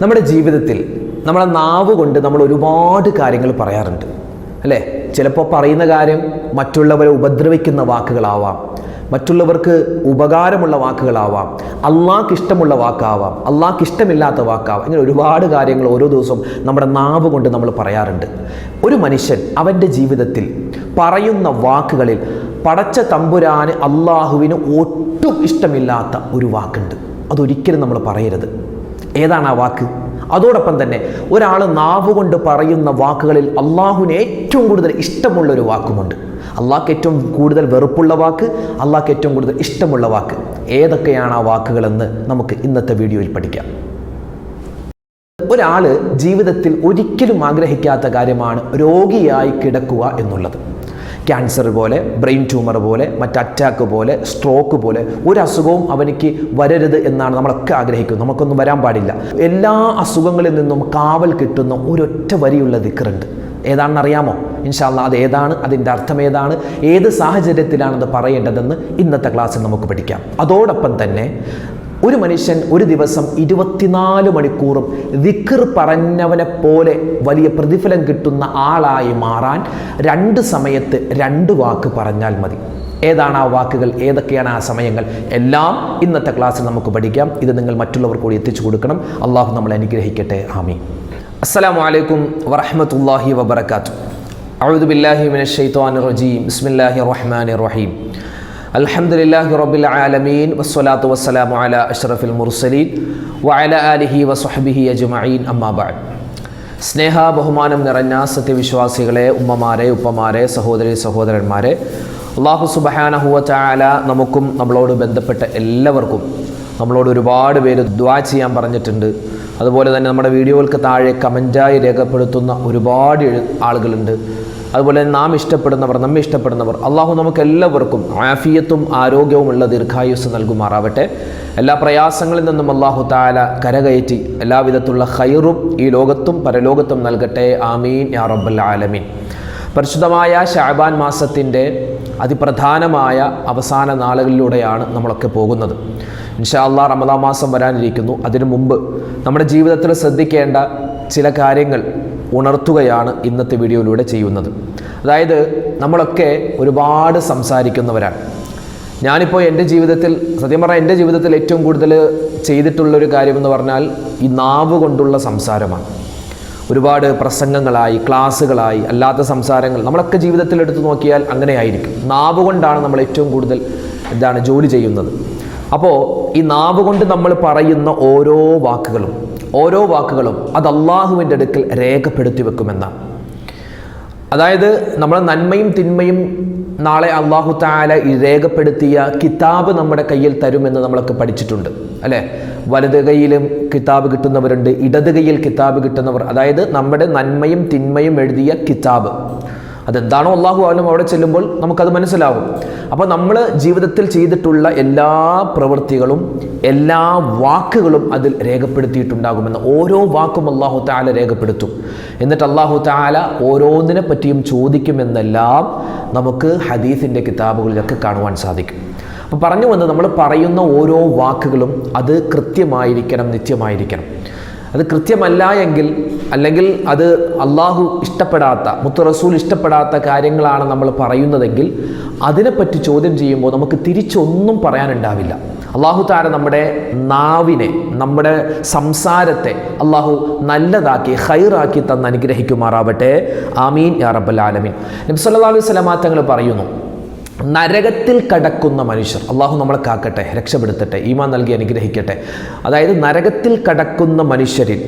നമ്മുടെ ജീവിതത്തിൽ നമ്മളെ നാവ് കൊണ്ട് നമ്മൾ ഒരുപാട് കാര്യങ്ങൾ പറയാറുണ്ട് അല്ലേ? ചിലപ്പോൾ പറയുന്ന കാര്യം മറ്റുള്ളവരെ ഉപദ്രവിക്കുന്ന വാക്കുകളാവാം, മറ്റുള്ളവർക്ക് ഉപകാരമുള്ള വാക്കുകളാവാം, അള്ളാഹ്ക്ക് ഇഷ്ടമുള്ള വാക്കാവാം, അള്ളാഹ്ക്ക് ഇഷ്ടമില്ലാത്ത വാക്കാവാം. ഇങ്ങനെ ഒരുപാട് കാര്യങ്ങൾ ഓരോ ദിവസവും നമ്മുടെ നാവ് കൊണ്ട് നമ്മൾ പറയാറുണ്ട്. ഒരു മനുഷ്യൻ അവൻ്റെ ജീവിതത്തിൽ പറയുന്ന വാക്കുകളിൽ പടച്ച തമ്പുരാന് അള്ളാഹുവിന് ഒട്ടും ഇഷ്ടമില്ലാത്ത ഒരു വാക്കുണ്ട്. അതൊരിക്കലും നമ്മൾ പറയരുത്. ഏതാണ് ആ വാക്ക്? അതോടൊപ്പം തന്നെ ഒരാൾ നാവ് കൊണ്ട് പറയുന്ന വാക്കുകളിൽ അള്ളാഹുവിന് ഏറ്റവും കൂടുതൽ ഇഷ്ടമുള്ളൊരു വാക്കുമുണ്ട്. അള്ളാഹ്ക്ക് ഏറ്റവും കൂടുതൽ വെറുപ്പുള്ള വാക്ക്, അള്ളാഹ്ക്ക് ഏറ്റവും കൂടുതൽ ഇഷ്ടമുള്ള വാക്ക്. ഏതൊക്കെയാണ് ആ വാക്കുകളെന്ന് നമുക്ക് ഇന്നത്തെ വീഡിയോയിൽ പഠിക്കാം. ഒരാൾ ജീവിതത്തിൽ ഒരിക്കലും ആഗ്രഹിക്കാത്ത കാര്യമാണ് രോഗിയായി കിടക്കുക എന്നുള്ളത്. ക്യാൻസർ പോലെ, ബ്രെയിൻ ട്യൂമർ പോലെ, മറ്റ് അറ്റാക്ക് പോലെ, സ്ട്രോക്ക് പോലെ ഒരു അസുഖവും അവനിക്ക് വരരുത് എന്നാണ് നമ്മളൊക്കെ ആഗ്രഹിക്കുന്നത്. നമുക്കൊന്നും വരാൻ പാടില്ല. എല്ലാ അസുഖങ്ങളിൽ നിന്നും കാവൽ കിട്ടുന്ന ഒരൊറ്റ വരിയുള്ള ദിക്റുണ്ട്. ഏതാണെന്ന് അറിയാമോ? ഇൻഷാ അല്ലാഹ് അത് ഏതാണ്, അതിൻ്റെ അർത്ഥം ഏതാണ്, ഏത് സാഹചര്യത്തിലാണത് പറയേണ്ടതെന്ന് ഇന്നത്തെ ക്ലാസ്സിൽ നമുക്ക് പഠിക്കാം. അതോടൊപ്പം തന്നെ ഒരു മനുഷ്യൻ ഒരു ദിവസം 24 മണിക്കൂറും ദിക്ർ പറഞ്ഞവനെ പോലെ വലിയ പ്രതിഫലം കിട്ടുന്ന ആളായി മാറാൻ 2 സമയത്ത് 2 വാക്ക് പറഞ്ഞാൽ മതി. ഏതാണ് ആ വാക്കുകൾ, ഏതൊക്കെയാണ് ആ സമയങ്ങൾ, എല്ലാം ഇന്നത്തെ ക്ലാസ്സിൽ നമുക്ക് പഠിക്കാം. ഇത് നിങ്ങൾ മറ്റുള്ളവർക്ക് കൂടി എത്തിച്ചു കൊടുക്കണം. അള്ളാഹു നമ്മളെ അനുഗ്രഹിക്കട്ടെ. ആമീൻ. അസ്സലാമു അലൈക്കും വറഹ്മത്തുള്ളാഹി വബറകാതുഹു. അഊദു ബില്ലാഹി മിനശ് ശൈത്വാനിർ റജീം. ബിസ്മില്ലാഹിർ റഹ്മാനിർ റഹീം. അൽഹംദുലില്ലാഹി റബ്ബിൽ ആലമീൻ വസ്സലാത്തു വസ്സലാമു അലാ അഷ്റഫിൽ മുർസലീൻ വഅലാ ആലിഹി വസ്വഹ്ബിഹി അജ്മഈൻ. അമ്മാ ബഅദ്. സ്നേഹ ബഹുമാനം നിറഞ്ഞ സത്യവിശ്വാസികളെ, ഉമ്മമാരെ, ഉപ്പമാരെ, സഹോദരി സഹോദരന്മാരെ, അല്ലാഹു സുബ്ഹാനഹു വ തആല നമുക്കും നമ്മളോട് ബന്ധപ്പെട്ട എല്ലാവർക്കും നമ്മളോട് ഒരുപാട് പേര് ദുആ ചെയ്യാൻ പറഞ്ഞിട്ടുണ്ട്. അതുപോലെ തന്നെ നമ്മുടെ വീഡിയോകൾക്ക് താഴെ കമൻറ്റായി രേഖപ്പെടുത്തുന്ന ഒരുപാട് ആളുകളുണ്ട്. അതുപോലെ നാം ഇഷ്ടപ്പെടുന്നവർ, നമ്മെ ഇഷ്ടപ്പെടുന്നവർ, അള്ളാഹു നമുക്ക് എല്ലാവർക്കും ആഫിയത്തും ആരോഗ്യവുമുള്ള ദീർഘായുസ് നൽകുമാറാവട്ടെ. എല്ലാ പ്രയാസങ്ങളിൽ നിന്നും അള്ളാഹു തആല കരകയറ്റി എല്ലാവിധത്തിലുള്ള ഖൈറും ഈ ലോകത്തും പരലോകത്തും നൽകട്ടെ. ആമീൻ യാ റബ്ബൽ ആലമീൻ. പരിശുദ്ധമായ ശഅബാൻ മാസത്തിൻ്റെ അതിപ്രധാനമായ അവസാന നാളുകളിലൂടെയാണ് നമ്മളൊക്കെ പോകുന്നത്. ഇൻഷാ അല്ലാഹ് റമദാൻ മാസം വരാനിരിക്കുന്നു. അതിനു മുമ്പ് നമ്മുടെ ജീവിതത്തിൽ ശ്രദ്ധിക്കേണ്ട ചില കാര്യങ്ങൾ ഉണർത്തുകയാണ് ഇന്നത്തെ വീഡിയോയിലൂടെ ചെയ്യുന്നത്. അതായത് നമ്മളൊക്കെ ഒരുപാട് സംസാരിക്കുന്നവരാണ്. ഞാനിപ്പോൾ എൻ്റെ ജീവിതത്തിൽ, സത്യം പറഞ്ഞാൽ എൻ്റെ ജീവിതത്തിൽ ഏറ്റവും കൂടുതൽ ചെയ്തിട്ടുള്ളൊരു കാര്യമെന്ന് പറഞ്ഞാൽ ഈ നാവ് കൊണ്ടുള്ള സംസാരമാണ്. ഒരുപാട് പ്രസംഗങ്ങളായി, ക്ലാസ്സുകളായി, അല്ലാത്ത സംസാരങ്ങൾ നമ്മളൊക്കെ ജീവിതത്തിൽ എടുത്തു നോക്കിയാൽ അങ്ങനെയായിരിക്കും. നാവ് കൊണ്ടാണ് നമ്മൾ ഏറ്റവും കൂടുതൽ ജോലി ചെയ്യുന്നത്. അപ്പോൾ ഈ നാവ് കൊണ്ട് നമ്മൾ പറയുന്ന ഓരോ വാക്കുകളും അത് അള്ളാഹുവിൻ്റെ അടുക്കൽ രേഖപ്പെടുത്തി വെക്കുമെന്നാണ്. അതായത് നമ്മൾ നന്മയും തിന്മയും നാളെ അള്ളാഹു തആല രേഖപ്പെടുത്തിയ കിതാബ് നമ്മുടെ കയ്യിൽ തരുമെന്ന് നമ്മളൊക്കെ പഠിച്ചിട്ടുണ്ട് അല്ലേ? വലത് കൈയിലും കിതാബ് കിട്ടുന്നവരുണ്ട്, ഇടത് കൈയിൽ കിതാബ് കിട്ടുന്നവർ. അതായത് നമ്മുടെ നന്മയും തിന്മയും എഴുതിയ കിതാബ്. അതെന്താണോ അള്ളാഹു ആലും അവിടെ ചെല്ലുമ്പോൾ നമുക്കത് മനസ്സിലാവും. അപ്പോൾ നമ്മൾ ജീവിതത്തിൽ ചെയ്തിട്ടുള്ള എല്ലാ പ്രവൃത്തികളും എല്ലാ വാക്കുകളും അതിൽ രേഖപ്പെടുത്തിയിട്ടുണ്ടാകുമെന്ന്. ഓരോ വാക്കും അള്ളാഹു തആല രേഖപ്പെടുത്തും. എന്നിട്ട് അള്ളാഹു തആല ഓരോന്നിനെ പറ്റിയും ചോദിക്കുമെന്നെല്ലാം നമുക്ക് ഹദീസിൻ്റെ കിതാബുകളിലൊക്കെ കാണുവാൻ സാധിക്കും. അപ്പോൾ പറഞ്ഞു വന്ന് നമ്മൾ പറയുന്ന ഓരോ വാക്കുകളും അത് കൃത്യമായിരിക്കണം, നിത്യമായിരിക്കണം. അത് കൃത്യമല്ല എങ്കിൽ, അല്ലെങ്കിൽ അത് അള്ളാഹു ഇഷ്ടപ്പെടാത്ത, മുത്ത് റസൂൽ ഇഷ്ടപ്പെടാത്ത കാര്യങ്ങളാണ് നമ്മൾ പറയുന്നതെങ്കിൽ അതിനെപ്പറ്റി ചോദ്യം ചെയ്യുമ്പോൾ നമുക്ക് തിരിച്ചൊന്നും പറയാനുണ്ടാവില്ല. അള്ളാഹു തആല നമ്മുടെ നാവിനെ, നമ്മുടെ സംസാരത്തെ അള്ളാഹു നല്ലതാക്കി ഖൈറാക്കി തന്ന് അനുഗ്രഹിക്കുമാറാവട്ടെ. ആമീൻ യാ റബ്ബൽ ആലമീൻ. നബി സല്ലല്ലാഹു അലൈഹി വസല്ലം തങ്ങൾ പറയുന്നു, നരകത്തിൽ കടക്കുന്ന മനുഷ്യർ, അള്ളാഹു നമ്മളെ കാക്കട്ടെ, രക്ഷപ്പെടുത്തട്ടെ, ഈമാൻ നൽകി അനുഗ്രഹിക്കട്ടെ. അതായത് നരകത്തിൽ കടക്കുന്ന മനുഷ്യരിൽ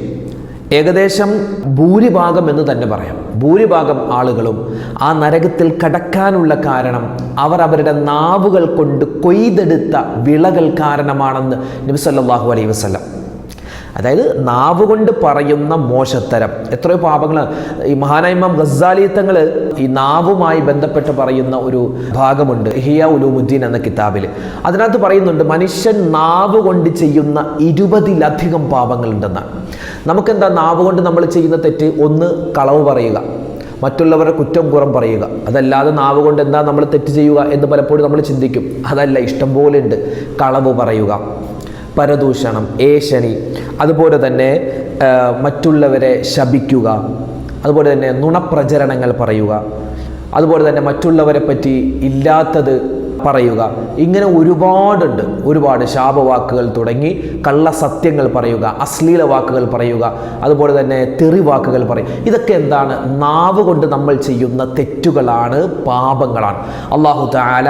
ഏകദേശം ഭൂരിഭാഗം എന്ന് തന്നെ പറയാം, ഭൂരിഭാഗം ആളുകളും ആ നരകത്തിൽ കടക്കാനുള്ള കാരണം അവർ അവരുടെ നാവുകൾ കൊണ്ട് കൊയ്തെടുത്ത വിളകൾ കാരണമാണെന്ന് നബി സല്ലല്ലാഹു അലൈഹി വസല്ലം. അതായത് നാവ് കൊണ്ട് പറയുന്ന മോശത്തരം, എത്രയോ പാപങ്ങൾ. ഈ മഹാനായ ഇമാം ഗസ്സാലി തങ്ങൾ ഈ നാവുമായി ബന്ധപ്പെട്ട് പറയുന്ന ഒരു ഭാഗമുണ്ട് ഇഹ്യാ ഉലൂമുദ്ദീൻ എന്ന കിതാബിൽ. അതിനകത്ത് പറയുന്നുണ്ട് മനുഷ്യൻ നാവ് കൊണ്ട് ചെയ്യുന്ന 20-ലധികം പാപങ്ങളുണ്ടെന്നാണ്. നമുക്കെന്താ നാവ് കൊണ്ട് നമ്മൾ ചെയ്യുന്ന തെറ്റ്? ഒന്ന്, കളവ് പറയുക, മറ്റുള്ളവരുടെ കുറ്റം പുറം പറയുക. അതല്ലാതെ നാവ് കൊണ്ട് എന്താ നമ്മൾ തെറ്റ് ചെയ്യുക എന്ന് പലപ്പോഴും നമ്മൾ ചിന്തിക്കും. അതല്ല, ഇഷ്ടം പോലെ ഉണ്ട്. കളവ് പറയുക, പരദൂഷണം, ഏഷണി, അതുപോലെ തന്നെ മറ്റുള്ളവരെ ശപിക്കുക, അതുപോലെ തന്നെ നുണപ്രചരണങ്ങൾ പറയുക, അതുപോലെ തന്നെ മറ്റുള്ളവരെ പറ്റി ഇല്ലാത്തത് പറയുക, ഇങ്ങനെ ഒരുപാട് ശാപവാക്കുകൾ തുടങ്ങി കള്ളസത്യങ്ങൾ പറയുക, അശ്ലീല വാക്കുകൾ പറയുക, അതുപോലെ തന്നെ തെറി വാക്കുകൾ പറയുക. ഇതൊക്കെ എന്താണ്? നാവ് കൊണ്ട് നമ്മൾ ചെയ്യുന്ന തെറ്റുകളാണ്, പാപങ്ങളാണ്. അല്ലാഹു തആല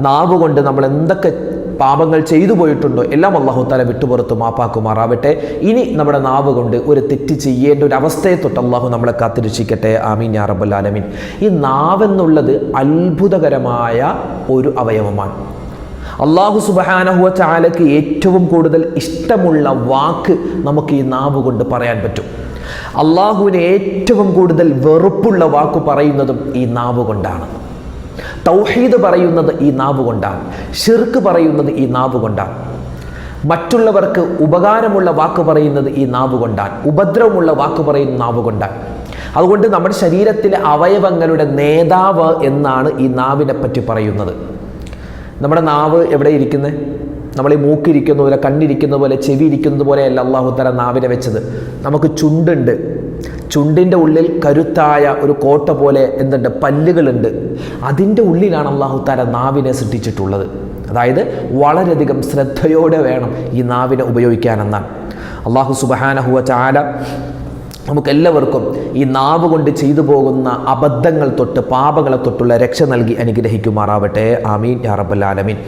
നാവ് കൊണ്ട് നമ്മൾ എന്തൊക്കെ പാപങ്ങൾ ചെയ്തു പോയിട്ടുണ്ടോ എല്ലാം അല്ലാഹു തആല വിട്ടുപുറത്ത് മാപ്പാക്കുമാറാവട്ടെ. ഇനി നമ്മുടെ നാവ് കൊണ്ട് ഒരു തെറ്റ് ചെയ്യേണ്ട ഒരു അവസ്ഥയെ തൊട്ട് അല്ലാഹു നമ്മളെ കാത്തിരക്ഷിക്കട്ടെ. ആമീൻ യാ റബ്ബൽ ആലമീൻ. ഈ നാവെന്നുള്ളത് അത്ഭുതകരമായ ഒരു അവയവമാണ്. അല്ലാഹു സുബ്ഹാനഹു വ തആലക്ക് ഏറ്റവും കൂടുതൽ ഇഷ്ടമുള്ള വാക്ക് നമുക്ക് ഈ നാവ് കൊണ്ട് പറയാൻ പറ്റും. അല്ലാഹുവിന് ഏറ്റവും കൂടുതൽ വെറുപ്പുള്ള വാക്ക് പറയുന്നതും ഈ നാവ് കൊണ്ടാണ്. തൗഹീദ് പറയുന്നത് ഈ നാവ് കൊണ്ടാണ്. ശിർക്ക് പറയുന്നത് ഈ നാവ് കൊണ്ടാണ്. മറ്റുള്ളവർക്ക് ഉപകാരമുള്ള വാക്ക് പറയുന്നത് ഈ നാവ് കൊണ്ടാണ്. ഉപദ്രവമുള്ള വാക്ക് പറയുന്ന നാവ് കൊണ്ടാണ്. അതുകൊണ്ട് നമ്മുടെ ശരീരത്തിലെ അവയവങ്ങളുടെ നേതാവ് എന്നാണ് ഈ നാവിനെ പറ്റി പറയുന്നത്. നമ്മുടെ നാവ് എവിടെ ഇരിക്കുന്നത്? നമ്മൾ ഈ മൂക്കിരിക്കുന്ന പോലെ, കണ്ണിരിക്കുന്ന പോലെ, ചെവി ഇരിക്കുന്നത് പോലെയല്ല അല്ലാഹു തആല നാവിനെ വെച്ചത്. നമുക്ക് ചുണ്ടുണ്ട്. ചുണ്ടിൻ്റെ ഉള്ളിൽ കരുത്തായ ഒരു കോട്ട പോലെ എന്തുണ്ട്? പല്ലുകളുണ്ട്. അതിൻ്റെ ഉള്ളിലാണ് അല്ലാഹു തആല നാവിനെ സൃഷ്ടിച്ചിട്ടുള്ളത്. അതായത് വളരെയധികം ശ്രദ്ധയോടെ വേണം ഈ നാവിനെ ഉപയോഗിക്കാനെന്നാണ്. അല്ലാഹു സുബ്ഹാനഹു വ തആല നമുക്കെല്ലാവർക്കും ഈ നാവ് കൊണ്ട് ചെയ്തു പോകുന്ന അബദ്ധങ്ങൾ തൊട്ട്, പാപങ്ങളെ തൊട്ടുള്ള രക്ഷ നൽകി അനുഗ്രഹിക്കുമാറാവട്ടെ. ആമീൻ യാ റബ്ബൽ ആലമീൻ.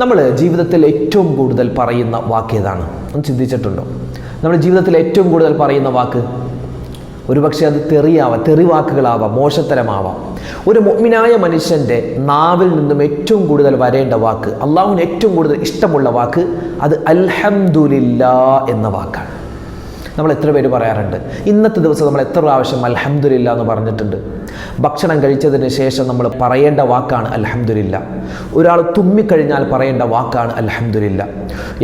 നമ്മൾ ജീവിതത്തിൽ ഏറ്റവും കൂടുതൽ പറയുന്ന വാക്ക് ഏതാണ്? ഒന്ന് ചിന്തിച്ചിട്ടുണ്ടോ? നമ്മുടെ ജീവിതത്തിൽ ഏറ്റവും കൂടുതൽ പറയുന്ന വാക്ക് ഒരുപക്ഷെ അത് തെറി വാക്കുകളാവാം, മോശത്തരമാവാം. ഒരു മുഅ്മിനായ മനുഷ്യൻ്റെ നാവിൽ നിന്നും ഏറ്റവും കൂടുതൽ വരേണ്ട വാക്ക്, അള്ളാഹുവിന് ഏറ്റവും കൂടുതൽ ഇഷ്ടമുള്ള വാക്ക്, അത് അൽഹംദുലില്ലാഹ് എന്ന വാക്കാണ്. നമ്മൾ എത്ര പേര് പറയാറുണ്ട്? ഇന്നത്തെ ദിവസം നമ്മൾ എത്ര പ്രാവശ്യം അൽഹംദുലില്ലാഹ് എന്ന് പറഞ്ഞിട്ടുണ്ട്? ഭക്ഷണം കഴിച്ചതിന് ശേഷം നമ്മൾ പറയേണ്ട വാക്കാണ് അൽഹംദുലില്ലാഹ്. ഒരാൾ തുമ്മിക്കഴിഞ്ഞാൽ പറയേണ്ട വാക്കാണ് അൽഹംദുലില്ലാഹ്.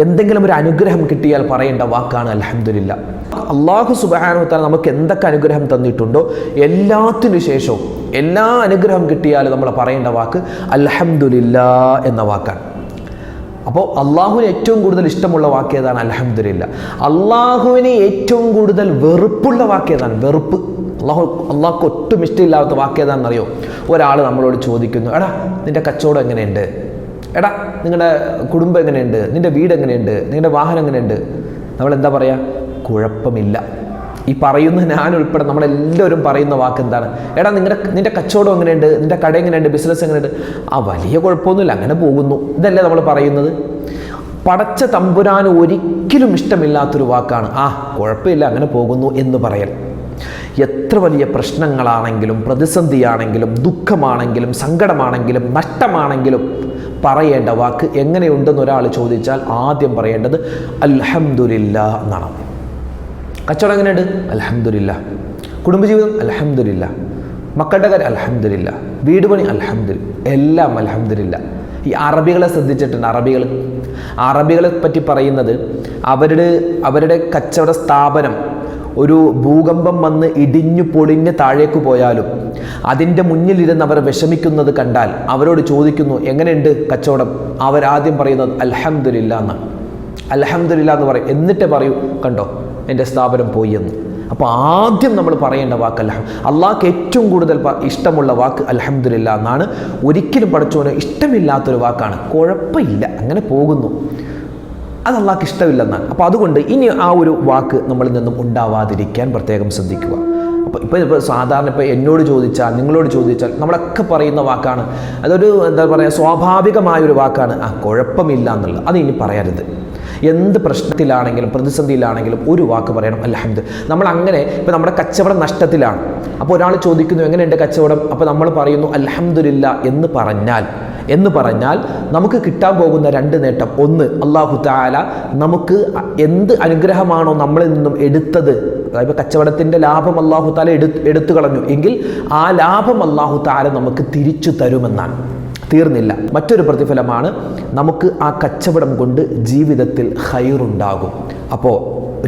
എന്തെങ്കിലും ഒരു അനുഗ്രഹം കിട്ടിയാൽ പറയേണ്ട വാക്കാണ് അൽഹംദുലില്ലാഹ്. അല്ലാഹു സുബ്ഹാനഹു വ തആല നമുക്ക് എന്തൊക്കെ അനുഗ്രഹം തന്നിട്ടുണ്ടോ എല്ലാത്തിനു ശേഷവും, എല്ലാ അനുഗ്രഹം കിട്ടിയാലും നമ്മൾ പറയേണ്ട വാക്ക് അൽഹംദുലില്ലാഹ് എന്ന വാക്കാണ്. അപ്പോൾ അള്ളാഹുവിന് ഏറ്റവും കൂടുതൽ ഇഷ്ടമുള്ള വാക്ക് ഏതാണ്? അൽഹംദുലില്ലാഹ്. അള്ളാഹുവിന് ഏറ്റവും കൂടുതൽ വെറുപ്പുള്ള വാക്ക് ഏതാണ്? വെറുപ്പ്. അള്ളാഹുക്ക് ഒട്ടും ഇഷ്ടമില്ലാത്ത വാക്ക് ഏതാണെന്നറിയോ? ഒരാൾ നമ്മളോട് ചോദിക്കുന്നു, എടാ നിൻ്റെ കച്ചവടം എങ്ങനെയുണ്ട്? എടാ നിങ്ങളുടെ കുടുംബം എങ്ങനെയുണ്ട്? നിൻ്റെ വീട് എങ്ങനെയുണ്ട്? നിങ്ങളുടെ വാഹനം എങ്ങനെയുണ്ട്? നമ്മൾ എന്താ പറയുക? കുഴപ്പമില്ല. ഈ പറയുന്ന ഞാൻ ഉൾപ്പെടെ നമ്മളെല്ലാവരും പറയുന്ന വാക്ക് എന്താണ്? എടാ നിൻ്റെ കച്ചവടം എങ്ങനെയുണ്ട്? നിൻ്റെ കട എങ്ങനെയുണ്ട്? ബിസിനസ് എങ്ങനെയുണ്ട്? വലിയ കുഴപ്പമൊന്നുമില്ല, അങ്ങനെ പോകുന്നു. ഇതല്ലേ നമ്മൾ പറയുന്നത്? പടച്ച തമ്പുരാന് ഒരിക്കലും ഇഷ്ടമില്ലാത്തൊരു വാക്കാണ് കുഴപ്പമില്ല, അങ്ങനെ പോകുന്നു എന്ന് പറയൽ. എത്ര വലിയ പ്രശ്നങ്ങളാണെങ്കിലും, പ്രതിസന്ധിയാണെങ്കിലും, ദുഃഖമാണെങ്കിലും, സങ്കടമാണെങ്കിലും, നഷ്ടമാണെങ്കിലും പറയേണ്ട വാക്ക് എങ്ങനെയുണ്ടെന്ന് ഒരാൾ ചോദിച്ചാൽ ആദ്യം പറയേണ്ടത് അൽഹംദുലില്ലാഹ് എന്നാണ്. കച്ചവടം എങ്ങനെയുണ്ട്? അൽഹംദുലില്ലാഹ്. കുടുംബജീവിതം അൽഹംദുലില്ലാഹ്. മക്കളുടെ കാര്യം അൽഹംദുലില്ലാഹ്. വീട് പണി അൽഹംദുലില്ലാഹ്. എല്ലാം അൽഹംദുലില്ലാഹ്. ഈ അറബികളെ ശ്രദ്ധിച്ചിട്ടുണ്ട്? അറബികളെ പറ്റി പറയുന്നത് അവരുടെ കച്ചവട സ്ഥാപനം ഒരു ഭൂകമ്പം വന്ന് ഇടിഞ്ഞു പൊളിഞ്ഞ് താഴേക്ക് പോയാലും അതിൻ്റെ മുന്നിലിരുന്ന് അവർ വിഷമിക്കുന്നത് കണ്ടാൽ അവരോട് ചോദിക്കുന്നു എങ്ങനെയുണ്ട് കച്ചവടം? അവരാദ്യം പറയുന്നത് അൽഹംദുലില്ലാഹ് എന്നാണ്. അൽഹംദുലില്ലാഹ് എന്ന് പറയും. എന്നിട്ട് പറയൂ, കണ്ടോ എൻ്റെ സ്ഥാപനം പോയി എന്ന്. അപ്പോൾ ആദ്യം നമ്മൾ പറയേണ്ട വാക്ക് അള്ളാഹ്ക്ക് ഏറ്റവും കൂടുതൽ ഇഷ്ടമുള്ള വാക്ക് അൽഹംദുലില്ലാഹ് എന്നാണ്. ഒരിക്കലും പടച്ചോന് ഇഷ്ടമില്ലാത്തൊരു വാക്കാണ് കുഴപ്പമില്ല, അങ്ങനെ പോകുന്നു, അത് അള്ളാഹ്ക്ക് ഇഷ്ടമില്ലെന്നാണ്. അപ്പോൾ അതുകൊണ്ട് ഇനി ആ ഒരു വാക്ക് നമ്മളിൽ നിന്നും ഉണ്ടാവാതിരിക്കാൻ പ്രത്യേകം ശ്രദ്ധിക്കുക. ഇപ്പോൾ സാധാരണ എന്നോട് ചോദിച്ചാൽ, നിങ്ങളോട് ചോദിച്ചാൽ നമ്മളൊക്കെ പറയുന്ന വാക്കാണ്, അതൊരു എന്താ പറയുക, സ്വാഭാവികമായൊരു വാക്കാണ് കുഴപ്പമില്ല എന്നുള്ളത്. അത് ഇനി പറയരുത്. എന്ത് പ്രശ്നത്തിലാണെങ്കിലും പ്രതിസന്ധിയിലാണെങ്കിലും ഒരു വാക്ക് പറയണം അൽഹംദുലില്ലാഹ്. നമ്മൾ അങ്ങനെ ഇപ്പോൾ നമ്മുടെ കച്ചവടം നഷ്ടത്തിലാണ്, അപ്പോൾ ഒരാൾ ചോദിക്കുന്നു എങ്ങനെയുണ്ട് കച്ചവടം? അപ്പോൾ നമ്മൾ പറയുന്നു അൽഹംദുലില്ലാഹ് എന്ന് പറഞ്ഞാൽ നമുക്ക് കിട്ടാൻ പോകുന്ന രണ്ട് നേട്ടം. ഒന്ന്, അല്ലാഹു തആല നമുക്ക് എന്ത് അനുഗ്രഹമാണോ നമ്മളിൽ നിന്നും എടുത്തത്, അതായത് കച്ചവടത്തിൻ്റെ ലാഭം അല്ലാഹു തആല എടുത്തു കളഞ്ഞു എങ്കിൽ ആ ലാഭം അല്ലാഹു തആല നമുക്ക് തിരിച്ചു തരുമെന്നാണ്. തീർന്നില്ല. മറ്റൊരു പ്രതിഫലമാണ് നമുക്ക് ആ കച്ചവടം കൊണ്ട് ജീവിതത്തിൽ ഖൈറുണ്ടാകും. അപ്പോൾ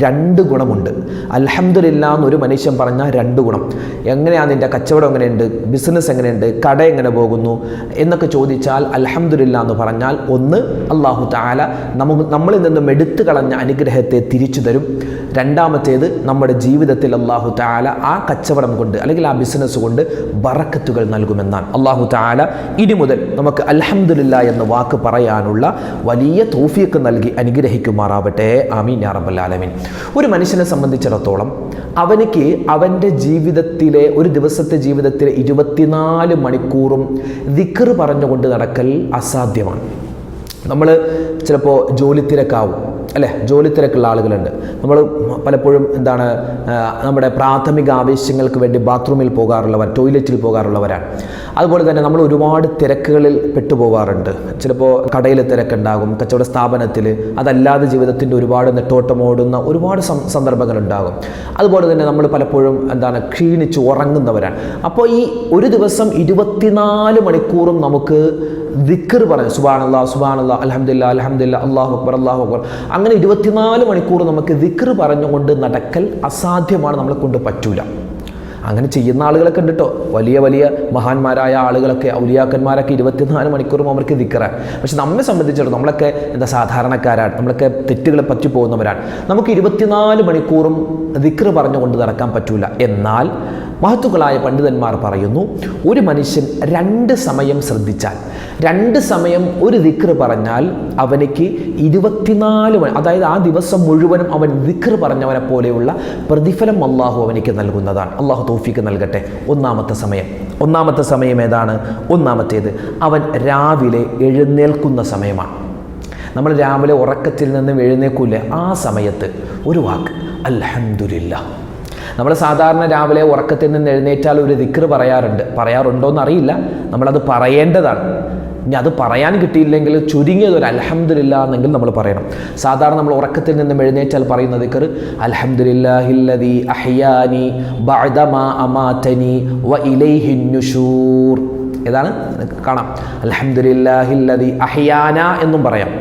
2 ഗുണമുണ്ട്. അൽഹംദുലില്ലാ എന്നൊരു മനുഷ്യൻ പറഞ്ഞാൽ 2 ഗുണം. എങ്ങനെയാണ് നിൻ്റെ കച്ചവടം, എങ്ങനെയുണ്ട്, ബിസിനസ് എങ്ങനെയുണ്ട്, കട എങ്ങനെ പോകുന്നു എന്നൊക്കെ ചോദിച്ചാൽ അൽഹംദുലില്ലാ എന്ന് പറഞ്ഞാൽ ഒന്ന്, അല്ലാഹു തആല നമ്മളിൽ നിന്നും എടുത്തു കളഞ്ഞ അനുഗ്രഹത്തെ തിരിച്ചു തരും. രണ്ടാമത്തേത്, നമ്മുടെ ജീവിതത്തിൽ അല്ലാഹു തആല ആ കച്ചവടം കൊണ്ട് അല്ലെങ്കിൽ ആ ബിസിനസ് കൊണ്ട് ബറക്കത്തുകൾ നൽകുമെന്നാണ്. അല്ലാഹു തആല ഇനി മുതൽ നമുക്ക് അൽഹംദുലില്ലാ എന്ന വാക്ക് പറയാനുള്ള വലിയ തൗഫീഖ് നൽകി അനുഗ്രഹിക്കുമാറാവട്ടെ. ആമീൻ യാ റബ്ബൽ ആലമീൻ. ഒരു മനുഷ്യനെ സംബന്ധിച്ചിടത്തോളം അവനിക്ക് അവൻ്റെ ജീവിതത്തിലെ ഒരു ദിവസത്തെ ജീവിതത്തിലെ 24 മണിക്കൂറും ദിക്ർ പറഞ്ഞുകൊണ്ട് നടക്കൽ അസാധ്യമാണ്. നമ്മൾ ചിലപ്പോൾ ജോലി തിരക്കാവും അല്ലേ, ജോലി തിരക്കുള്ള ആളുകളുണ്ട്. നമ്മൾ പലപ്പോഴും നമ്മുടെ പ്രാഥമിക ആവശ്യങ്ങൾക്ക് വേണ്ടി ബാത്റൂമിൽ പോകാറുള്ളവർ, ടോയ്ലറ്റിൽ പോകാറുള്ളവരാണ്. അതുപോലെ തന്നെ നമ്മൾ ഒരുപാട് തിരക്കുകളിൽ പെട്ടുപോകാറുണ്ട്. ചിലപ്പോൾ കടയിൽ തിരക്കുണ്ടാകും, കച്ചവട സ്ഥാപനത്തിൽ, അതല്ലാതെ ജീവിതത്തിൻ്റെ ഒരുപാട് നെട്ടോട്ടമോടുന്ന ഒരുപാട് സന്ദർഭങ്ങളുണ്ടാകും. അതുപോലെ തന്നെ നമ്മൾ പലപ്പോഴും ക്ഷീണിച്ച് ഉറങ്ങുന്നവരാണ്. അപ്പോൾ ഈ ഒരു ദിവസം 24 മണിക്കൂറും നമുക്ക് ദിക്ർ പറഞ്ഞു സുബ്ഹാനല്ലാഹ് സുബ്ഹാനല്ലാഹ് അൽഹംദുലില്ലാഹ് അൽഹംദുലില്ലാഹ് അല്ലാഹു അക്ബർ അല്ലാഹു അക്ബർ, അങ്ങനെ 24 മണിക്കൂർ നമുക്ക് ദിക്ർ പറഞ്ഞുകൊണ്ട് നടക്കൽ അസാധ്യമാണ്, നമ്മളെ കൊണ്ട് പറ്റൂല. അങ്ങനെ ചെയ്യുന്ന ആളുകളൊക്കെ ഉണ്ട് കേട്ടോ. വലിയ വലിയ മഹാന്മാരായ ആളുകളൊക്കെ, ഔലിയാക്കന്മാരൊക്കെ 24 മണിക്കൂറും അവർക്ക് ദിക്റാണ്. പക്ഷെ നമ്മെ സംബന്ധിച്ചിടത്തോളം നമ്മളൊക്കെ സാധാരണക്കാരാണ്, നമ്മളൊക്കെ തെറ്റുകളെ പറ്റി പോകുന്നവരാണ്. നമുക്ക് 24 മണിക്കൂറും ദിക്ർ പറഞ്ഞുകൊണ്ട് നടക്കാൻ പറ്റൂല. എന്നാൽ മഹത്തുക്കളായ പണ്ഡിതന്മാർ പറയുന്നു, ഒരു മനുഷ്യൻ 2 സമയം ശ്രദ്ധിച്ചാൽ, 2 സമയം ഒരു ദിക്ർ പറഞ്ഞാൽ അവനിക്ക് 24 മണി, അതായത് ആ ദിവസം മുഴുവനും അവൻ ദിക്ർ പറഞ്ഞവനെ പോലെയുള്ള പ്രതിഫലം അള്ളാഹു അവനിക്ക് നൽകുന്നതാണ്. അള്ളാഹു തൗഫീഖ് നൽകട്ടെ. ഒന്നാമത്തെ സമയം ഏതാണ്? ഒന്നാമത്തേത് അവൻ രാവിലെ എഴുന്നേൽക്കുന്ന സമയമാണ്. നമ്മൾ രാവിലെ ഉറക്കത്തിൽ നിന്നും എഴുന്നേൽക്കൂലേ, ആ സമയത്ത് ഒരു വാക്ക് അൽഹംദുലില്ലാഹ്. നമ്മൾ സാധാരണ രാവിലെ ഉറക്കത്തിൽ നിന്ന് എഴുന്നേറ്റാൽ ഒരു ദിക്ർ പറയാറുണ്ടോയെന്ന് അറിയില്ല, നമ്മളത് പറയേണ്ടതാണ്. ഇനി അത് പറയാൻ കിട്ടിയില്ലെങ്കിൽ ചുരുങ്ങിയത് ഒരു അൽഹംദുലില്ലാ എന്നെങ്കിൽ നമ്മൾ പറയണം. സാധാരണ നമ്മൾ ഉറക്കത്തിൽ നിന്നും എഴുന്നേറ്റാൽ പറയുന്ന ദിക്ർ അൽഹംദുലില്ലാഹില്ലദീ അഹ്യാനി ബഅദമാ അമാതനി വ ഇലൈഹിൻ നുശൂർ. ഏതാണ്? കാണാം. അൽഹംദുലില്ലാഹില്ലദീ അഹ്യാന എന്നും പറയാം.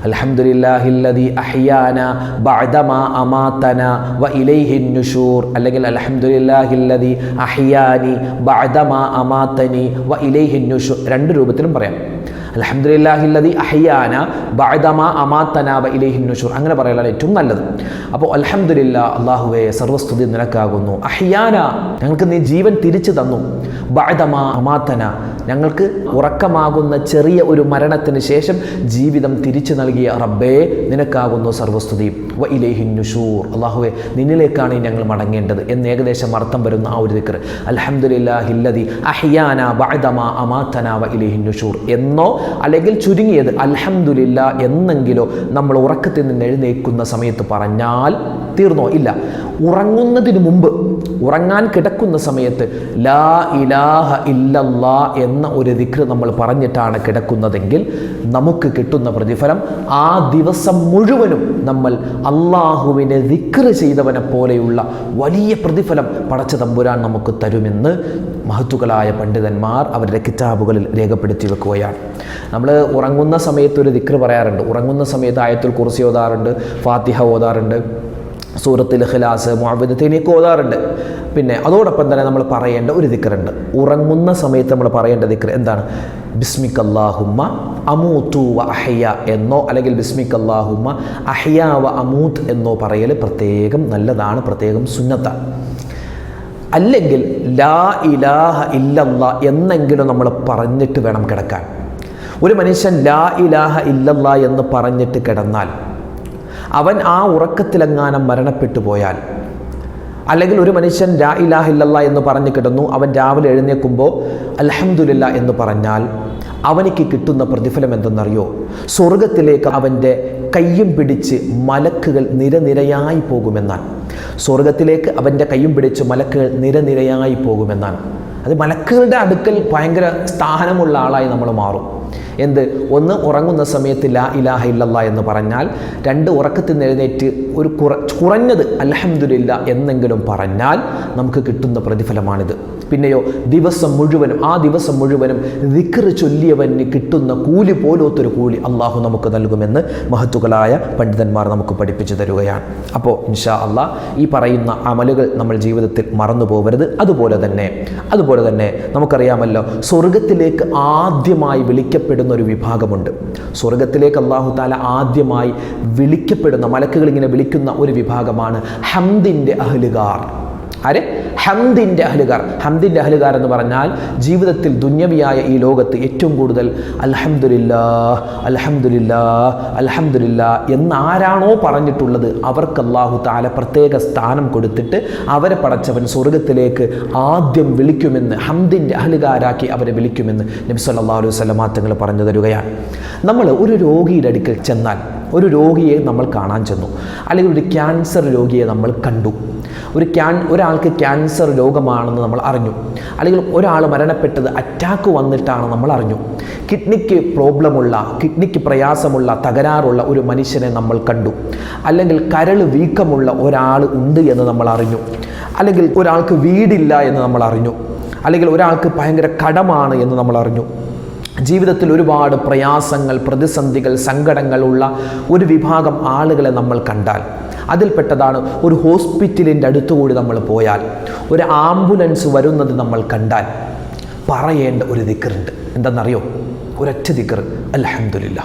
അൽഹംദുലില്ലാഹില്ലദീ അഹ്യാന ബഅദമാ അമാതന വ ഇലൈഹിൻ നുശൂർ, അല്ലെങ്കിൽ അൽഹംദുലില്ലാഹില്ലദീ അഹ്യാനി ബഅദമാ അമാതനി വ ഇലൈഹിൻ നുശൂർ. 2 രൂപത്തിലും പറയാം. അൽഹംദുലില്ലാഹില്ലദീ അഹ്യാന ബഅദമാ അമാതന വ ഇലൈഹിൻ നുശൂർ, അങ്ങനെ പറയലാണ് ഏറ്റവും നല്ലത്. അപ്പോൾ അൽഹംദുലില്ലാ, അല്ലാഹുവേ സർവസ്തുതി നിനക്കാകുന്നു. അഹ്യാന, ഞങ്ങൾക്ക് നീ ജീവൻ തിരിച്ചു തന്നു. ബഅദമാ അമാതന, ഞങ്ങൾക്ക് ഉറക്കമാകുന്ന ചെറിയ ഒരു മരണത്തിന് ശേഷം ജീവിതം തിരിച്ചു നൽകിയ റബ്ബേ നിനക്കാകുന്നു സർവസ്തുതി. വ ഇലൈഹിൻ നുശൂർ, അല്ലാഹുവേ നിന്നിലേക്കാണ് ഞങ്ങൾ മടങ്ങേണ്ടത് എന്ന് ഏകദേശം അർത്ഥം വരുന്ന ആ ഒരു ദിക്ർ അൽഹംദുലില്ലാഹില്ലദീ അഹ്യാന ബഅദമാ അമാതന വ ഇലൈഹിൻ നുശൂർ എന്നോ, അല്ലെങ്കിൽ ചുരുങ്ങിയത് അൽഹംദുലില്ലാ എന്നെങ്കിലോ നമ്മൾ ഉറക്കത്തിൽ നിന്ന് എഴുന്നേൽക്കുന്ന സമയത്ത് പറഞ്ഞാൽ തീർന്നോ? ഇല്ല. ഉറങ്ങുന്നതിന് മുമ്പ്, ഉറങ്ങാൻ കിടക്കുന്ന സമയത്ത് ലാ ഇലാഹ ഇല്ലല്ലാ എന്ന ഒരു ദിക്ർ നമ്മൾ പറഞ്ഞിട്ടാണ് കിടക്കുന്നതെങ്കിൽ നമുക്ക് കിട്ടുന്ന പ്രതിഫലം ആ ദിവസം മുഴുവനും നമ്മൾ അള്ളാഹുവിനെ ദിക്ർ ചെയ്തവനെ പോലെയുള്ള വലിയ പ്രതിഫലം പടച്ച തമ്പുരാൻ നമുക്ക് തരുമെന്ന് മഹത്തുക്കളായ പണ്ഡിതന്മാർ അവരുടെ കിതാബുകളിൽ രേഖപ്പെടുത്തി വെക്കുകയാണ്. നമ്മൾ ഉറങ്ങുന്ന സമയത്ത് ഒരു ദിക്ർ പറയാറുണ്ട്. ഉറങ്ങുന്ന സമയത്ത് ആയത്തുൽ കുർസി ഓതാറുണ്ട്, ഫാത്തിഹ ഓതാറുണ്ട്, സൂറത്തുൽ ഇഖ്ലാസ്, മുഅവ്വിദത്തൈനൊക്കെ ഓതാറുണ്ട്. പിന്നെ അതോടൊപ്പം തന്നെ നമ്മൾ പറയേണ്ട ഒരു ദിക്റുണ്ട്. ഉറങ്ങുന്ന സമയത്ത് നമ്മൾ പറയേണ്ട ദിക്ർ എന്താണ്? ബിസ്മിക്കല്ലാഹുമ്മ അമൂതു വ അഹ്യ എന്നോ, അല്ലെങ്കിൽ ബിസ്മിക്കല്ലാഹുമ്മ അഹ്യ വ അമൂത്ത് എന്നോ പറയൽ പ്രത്യേകം നല്ലതാണ്, പ്രത്യേകം സുന്നത്താണ്. അല്ലെങ്കിൽ ലാ ഇലാഹ ഇല്ലല്ലാ എന്നെങ്കിലും നമ്മൾ പറഞ്ഞിട്ട് വേണം കിടക്കാൻ. ഒരു മനുഷ്യൻ ലാ ഇലാഹ ഇല്ലല്ലാ എന്ന് പറഞ്ഞിട്ട് കിടന്നാൽ അവൻ ആ ഉറക്കത്തിലെങ്ങാനും മരണപ്പെട്ടു പോയാൽ, അല്ലെങ്കിൽ ഒരു മനുഷ്യൻ ലാ ഇലാഹ ഇല്ലല്ലാ എന്ന് പറഞ്ഞു കിടന്നു, അവൻ രാവിലെ എഴുന്നേൽക്കുമ്പോൾ അൽഹംദുലില്ലാ എന്ന് പറഞ്ഞാൽ അവനിക്ക് കിട്ടുന്ന പ്രതിഫലം എന്തെന്നറിയോ? സ്വർഗത്തിലേക്ക് അവൻ്റെ കയ്യും പിടിച്ച് മലക്കുകൾ നിരനിരയായി പോകുമെന്നാണ്. സ്വർഗത്തിലേക്ക് അവൻ്റെ കയ്യും പിടിച്ച് മലക്കുകൾ നിരനിരയായി പോകുമെന്നാണ്. അത് മലക്കുകളുടെ അടുക്കൽ ഭയങ്കര സ്ഥാനമുള്ള ആളായി നമ്മൾ മാറും. ഒന്ന്, ഉറങ്ങുന്ന സമയത്ത് ലാ ഇലാഹ ഇല്ലല്ലാ എന്ന് പറഞ്ഞാൽ. 2, ഉറക്കത്തിൽ നിന്ന് എഴുന്നേറ്റ് ഒരു കുറഞ്ഞത് അൽഹംദുലില്ലാ എന്നെങ്കിലും പറഞ്ഞാൽ നമുക്ക് കിട്ടുന്ന പ്രതിഫലമാണിത്. പിന്നെയോ ആ ദിവസം മുഴുവനും ദിക്ർ ചൊല്ലിയവന് കിട്ടുന്ന കൂലി പോലത്തൊരു കൂലി അള്ളാഹു നമുക്ക് നൽകുമെന്ന് മഹത്തുക്കളായ പണ്ഡിതന്മാർ നമുക്ക് പഠിപ്പിച്ചു തരുകയാണ്. അപ്പോൾ ഇൻഷാ അള്ളാഹ് ഈ പറയുന്ന അമലുകൾ നമ്മൾ ജീവിതത്തിൽ മറന്നു പോകരുത്. അതുപോലെ തന്നെ നമുക്കറിയാമല്ലോ, സ്വർഗത്തിലേക്ക് ആദ്യമായി വിളിക്കപ്പെടുന്ന ഒരു വിഭാഗമുണ്ട്. സ്വർഗത്തിലേക്ക് അള്ളാഹു താല ആദ്യമായി വിളിക്കപ്പെടുന്ന, മലക്കുകൾ ഇങ്ങനെ വിളിക്കുന്ന ഒരു വിഭാഗമാണ് ഹംദിൻ്റെ അഹ്ലുകാർ. ആര്? ഹംദിൻ്റെ അഹ്ലുകാർ. ഹംദിൻ്റെ അഹ്ലുകാർ എന്ന് പറഞ്ഞാൽ ജീവിതത്തിൽ ദുന്യവിയായ ഈ ലോകത്ത് ഏറ്റവും കൂടുതൽ അൽഹംദുലില്ലാഹ് അൽഹംദുലില്ലാഹ് അൽഹംദുലില്ലാഹ് എന്നാരാണോ പറഞ്ഞിട്ടുള്ളത് അവർക്ക് അല്ലാഹു തആല പ്രത്യേക സ്ഥാനം കൊടുത്തിട്ട് അവരെ പടച്ചവൻ സ്വർഗത്തിലേക്ക് ആദ്യം വിളിക്കുമെന്ന്, ഹംദിൻ്റെ അഹ്ലുകാരാക്കി അവരെ വിളിക്കുമെന്ന് നബി സല്ലല്ലാഹു അലൈഹി വസല്ലം തങ്ങൾ പറഞ്ഞു തരുകയാണ്. നമ്മൾ ഒരു രോഗിയുടെ അടുക്കൽ ചെന്നാൽ, ഒരു രോഗിയെ നമ്മൾ കാണാൻ ചെന്നു, അല്ലെങ്കിൽ ഒരു ക്യാൻസർ രോഗിയെ നമ്മൾ കണ്ടു, ഒരാൾക്ക് ക്യാൻസർ രോഗമാണെന്ന് നമ്മൾ അറിഞ്ഞു, അല്ലെങ്കിൽ ഒരാൾ മരണപ്പെട്ടത് അറ്റാക്ക് വന്നിട്ടാണ് നമ്മൾ അറിഞ്ഞു, കിഡ്നിക്ക് പ്രോബ്ലമുള്ള, കിഡ്നിക്ക് പ്രയാസമുള്ള, തകരാറുള്ള ഒരു മനുഷ്യനെ നമ്മൾ കണ്ടു, അല്ലെങ്കിൽ കരൾ വീക്കമുള്ള ഒരാൾ ഉണ്ട് എന്ന് നമ്മൾ അറിഞ്ഞു, അല്ലെങ്കിൽ ഒരാൾക്ക് വീടില്ല എന്ന് നമ്മൾ അറിഞ്ഞു, അല്ലെങ്കിൽ ഒരാൾക്ക് ഭയങ്കര കടമാണ് എന്ന് നമ്മൾ അറിഞ്ഞു. ജീവിതത്തിൽ ഒരുപാട് പ്രയാസങ്ങൾ, പ്രതിസന്ധികൾ, സങ്കടങ്ങളുള്ള ഒരു വിഭാഗം ആളുകളെ നമ്മൾ കണ്ടാൽ, അതിൽപ്പെട്ടതാണ് ഒരു ഹോസ്പിറ്റലിൻ്റെ അടുത്തുകൂടി നമ്മൾ പോയാൽ, ഒരു ആംബുലൻസ് വരുന്നത് നമ്മൾ കണ്ടാൽ പറയേണ്ട ഒരു ദിക്റുണ്ട്. എന്തെന്നറിയോ? ഒരൊറ്റ ദിക്ർ, അൽഹംദുലില്ലാ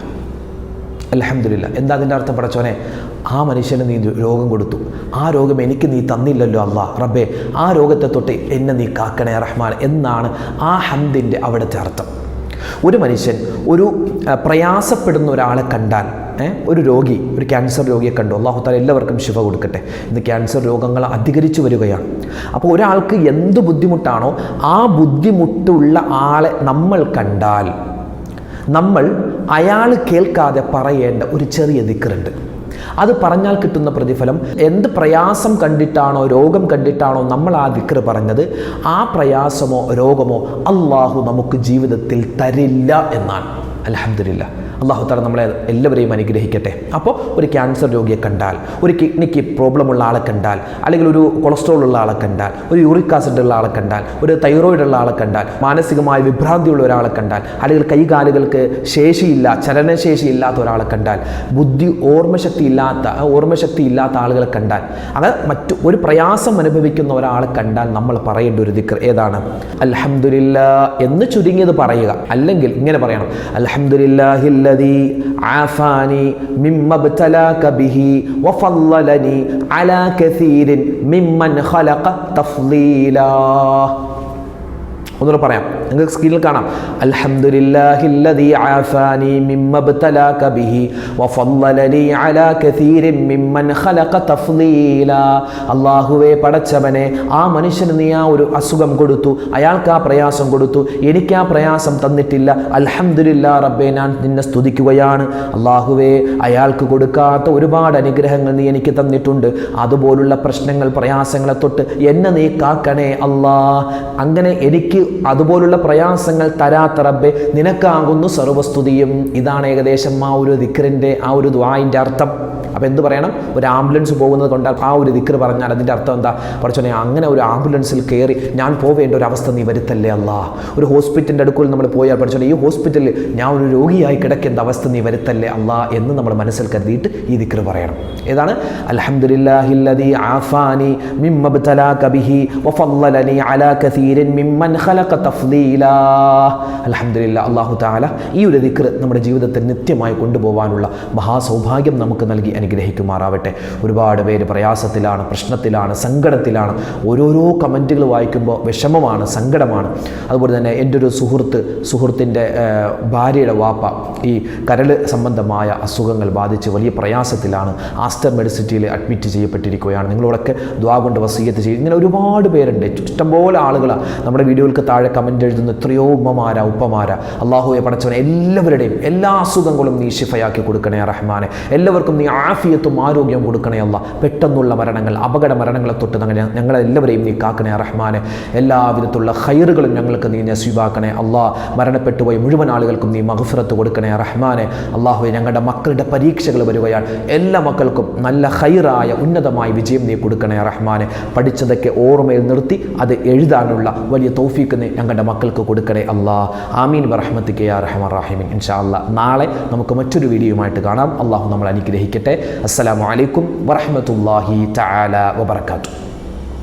അൽഹംദുലില്ലാ. എന്താ അതിൻ്റെ അർത്ഥം? പടച്ചോനെ, ആ മനുഷ്യന് നീ രോഗം കൊടുത്തു, ആ രോഗം എനിക്ക് നീ തന്നില്ലല്ലോ അല്ലാഹ് റബ്ബേ, ആ രോഗത്തെ തൊട്ട് എന്നെ നീ കാക്കണേ റഹ്മാൻ എന്നാണ് ആ ഹംദിൻ്റെ അവിടുത്തെ അർത്ഥം. ഒരു മനുഷ്യൻ ഒരു പ്രയാസപ്പെടുന്ന ഒരാളെ കണ്ടാൽ, ഒരു രോഗി, ഒരു ക്യാൻസർ രോഗിയെ കണ്ടു, അല്ലാഹു തആല എല്ലാവർക്കും ശിഫ കൊടുക്കട്ടെ. ഇന്ന് ക്യാൻസർ രോഗങ്ങൾ അധികരിച്ചു വരികയാണ്. അപ്പോൾ ഒരാൾക്ക് എന്ത് ബുദ്ധിമുട്ടാണോ ആ ബുദ്ധിമുട്ടുള്ള ആളെ നമ്മൾ കണ്ടാൽ നമ്മൾ അയാൾ കേൾക്കാതെ പറയേണ്ട ഒരു ചെറിയ ദിക്റുണ്ട്. അത് പറഞ്ഞാൽ കിട്ടുന്ന പ്രതിഫലം, എന്ത് പ്രയാസം കണ്ടിട്ടാണോ, രോഗം കണ്ടിട്ടാണോ നമ്മൾ ആ ദിക്ർ പറഞ്ഞത്, ആ പ്രയാസമോ രോഗമോ അള്ളാഹു നമുക്ക് ജീവിതത്തിൽ തരില്ല എന്നാണ്. അൽഹംദുലില്ലാ. അല്ലാഹു തആല നമ്മളെ എല്ലാവരെയും അനുഗ്രഹിക്കട്ടെ. അപ്പോൾ ഒരു ക്യാൻസർ രോഗിയെ കണ്ടാൽ, ഒരു കിഡ്നിക്ക് പ്രോബ്ലമുള്ള ആളെ കണ്ടാൽ, അല്ലെങ്കിൽ ഒരു കൊളസ്ട്രോൾ ഉള്ള ആളെ കണ്ടാൽ, ഒരു യൂറിക് ആസിഡ് ഉള്ള ആളെ കണ്ടാൽ, ഒരു തൈറോയിഡ് ഉള്ള ആളെ കണ്ടാൽ, മാനസികമായ വിഭ്രാന്തിയുള്ള ഒരാളെ കണ്ടാൽ, അല്ലെങ്കിൽ കൈകാലുകൾക്ക് ശേഷിയില്ല, ചലനശേഷി ഇല്ലാത്ത ഒരാളെ കണ്ടാൽ, ഓർമ്മശക്തി ഇല്ലാത്ത ആളുകളെ കണ്ടാൽ, അങ്ങനെ മറ്റു ഒരു പ്രയാസം അനുഭവിക്കുന്ന ഒരാളെ കണ്ടാൽ നമ്മൾ പറയേണ്ട ഒരു ദിക്ർ ഏതാണ്? അൽഹംദുലില്ലാ എന്ന് ചുരുങ്ങിയത് പറയുക. അല്ലെങ്കിൽ ഇങ്ങനെ പറയണം, അൽഹംദുലില്ലാഹി الذي عافاني مما ابتلاك به وفضلني على كثير ممن خلق تفضيلا. ഒന്നുകൂടെ പറയാം, നിങ്ങൾക്ക് സ്ക്രീനിൽ കാണാം. അൽഹംദുലില്ലാഹില്ലദീ ആഫാനി മിമ്മ ഇബ്തലാക ബിഹി വഫളലനി അലാ കസീരിൻ മിമ്മൻ ഖലഖ തഫ്ളീലാ. അല്ലാഹുവേ പടച്ചവനെ, ആ മനുഷ്യന് നീ ആ ഒരു അസുഖം കൊടുത്തു, അയാൾക്ക് ആ പ്രയാസം കൊടുത്തു, എനിക്ക് ആ പ്രയാസം തന്നിട്ടില്ല. അൽഹംദുലില്ലാ റബ്ബേ, ഞാൻ നിന്നെ സ്തുതിക്കുകയാണ്. അല്ലാഹുവേ, അയാൾക്ക് കൊടുക്കാത്ത ഒരുപാട് അനുഗ്രഹങ്ങൾ നീ എനിക്ക് തന്നിട്ടുണ്ട്. അതുപോലുള്ള പ്രശ്നങ്ങൾ, പ്രയാസങ്ങളെ തൊട്ട് എന്നെ നീ കാക്കണേ അല്ലാ. അങ്ങനെ എനിക്ക് അതുപോലുള്ള പ്രയാസങ്ങൾ തരാത്ത റബ്ബേ, നിനക്കാകുന്നു സർവസ്തുതിയും. ഇതാണ് ഏകദേശം ആ ഒരു ദിക്റിൻ്റെ, ആ ഒരു ദുആഇൻ്റെ അർത്ഥം. അപ്പോൾ എന്ത് പറയണം? ഒരു ആംബുലൻസ് പോകുന്നത് കൊണ്ട് ആ ഒരു ദിക്ർ പറഞ്ഞാൽ അതിൻ്റെ അർത്ഥം എന്താ? പടച്ചോനെ, അങ്ങനെ ഒരു ആംബുലൻസിൽ കയറി ഞാൻ പോവേണ്ട ഒരു അവസ്ഥ നീ വരുത്തല്ലേ അല്ലാ. ഒരു ഹോസ്പിറ്റലിൻ്റെ അടുക്കൽ നമ്മൾ പോയാൽ, പടച്ചോനെ, ഈ ഹോസ്പിറ്റലിൽ ഞാൻ ഒരു രോഗിയായി കിടക്കേണ്ട അവസ്ഥ നീ വരുത്തല്ലേ അല്ലാ എന്ന് നമ്മൾ മനസ്സിൽ കരുതിയിട്ട് ഈ ദിക്ർ പറയണം. ഏതാണ്? അൽഹംദുലില്ലാഹില്ലദീ ആഫാനി മിമ്മ ഇബ്തലാക ബിഹി വഫളലനി അലാ കസീരിൻ മിമ്മൻ ഖലഖ തഫ്ളീലാ. അൽഹംദുലില്ലാ. അല്ലാഹു തആല ഈ ഒരു ദിക്ർ നമ്മുടെ ജീവിതത്തിൽ നിത്യമായി കൊണ്ടുപോകാനുള്ള മഹാസൗഭാഗ്യം നമുക്ക് നൽകി അനുഗ്രഹിക്കുമാറാവട്ടെ. ഒരുപാട് പേര് പ്രയാസത്തിലാണ്, പ്രശ്നത്തിലാണ്, സങ്കടത്തിലാണ്. ഓരോരോ കമൻറ്റുകൾ വായിക്കുമ്പോൾ വിഷമമാണ്, സങ്കടമാണ്. അതുപോലെ തന്നെ എൻ്റെ ഒരു സുഹൃത്തിൻ്റെ ഭാര്യയുടെ വാപ്പ ഈ കരൾ സംബന്ധമായ അസുഖങ്ങൾ ബാധിച്ച് വലിയ പ്രയാസത്തിലാണ്. Aster മെഡിസിറ്റിയിൽ admit ചെയ്യപ്പെട്ടിരിക്കുകയാണ്. നിങ്ങളോടൊക്കെ ദുആ കൊണ്ട് വസിയ്യത്ത് ചെയ്യും. ഇങ്ങനെ ഒരുപാട് പേരുണ്ട്, ഇഷ്ടംപോലെ ആളുകളാണ് നമ്മുടെ വീഡിയോകൾക്ക് താഴെ കമൻറ്റ് എഴുതുന്ന എത്രയോ ഉമ്മമാരാ, ഉപ്പമാരാ. അല്ലാഹുവേ പടച്ചവനെ, എല്ലാവരുടെയും എല്ലാ അസുഖങ്ങളും നീ ശിഫയാക്കി കൊടുക്കണേ റഹ്മാനെ. എല്ലാവർക്കും നീ ആഫിയത്തും ആരോഗ്യവും കൊടുക്കണേ അല്ലാ. പെട്ടെന്നുള്ള മരണങ്ങൾ, അപകട മരണങ്ങളെ തൊട്ട് ഞങ്ങളെല്ലാവരെയും നീ കാക്കണേ റഹ്മാനെ. എല്ലാവിധത്തിലുള്ള ഖൈറുകളും ഞങ്ങൾക്ക് നീ നസീബാക്കണേ അല്ലാ. മരണപ്പെട്ടുപോയ മുഴുവൻ ആളുകൾക്കും നീ മഗ്ഫിറത്ത് കൊടുക്കണേ റഹ്മാനെ. അല്ലാഹുവേ, ഞങ്ങളുടെ മക്കളുടെ പരീക്ഷകൾ വരുകയാണ്. എല്ലാ മക്കൾക്കും നല്ല ഖൈറായ ഉന്നതമായ വിജയം നീ കൊടുക്കണേ റഹ്മാനെ. പഠിച്ചതൊക്കെ ഓർമ്മയിൽ നിർത്തി അത് എഴുതാനുള്ള വലിയ തൗഫീഖ് നീ ഞങ്ങളുടെ മക്കൾക്ക് കൊടുക്കണേ അല്ലാ. ആമീൻ ബിറഹ്മതിക യാ അർഹമർ റഹീമീൻ. ഇൻഷാ അല്ലാ നാളെ നമുക്ക് മറ്റൊരു വീഡിയോയുമായിട്ട് കാണാം. അല്ലാഹു നമ്മളെ അനുഗ്രഹിക്കട്ടെ. അസ്സലാമു അലൈക്കും വറഹ്മത്തുള്ളാഹി തആല വബറകാതുഹു.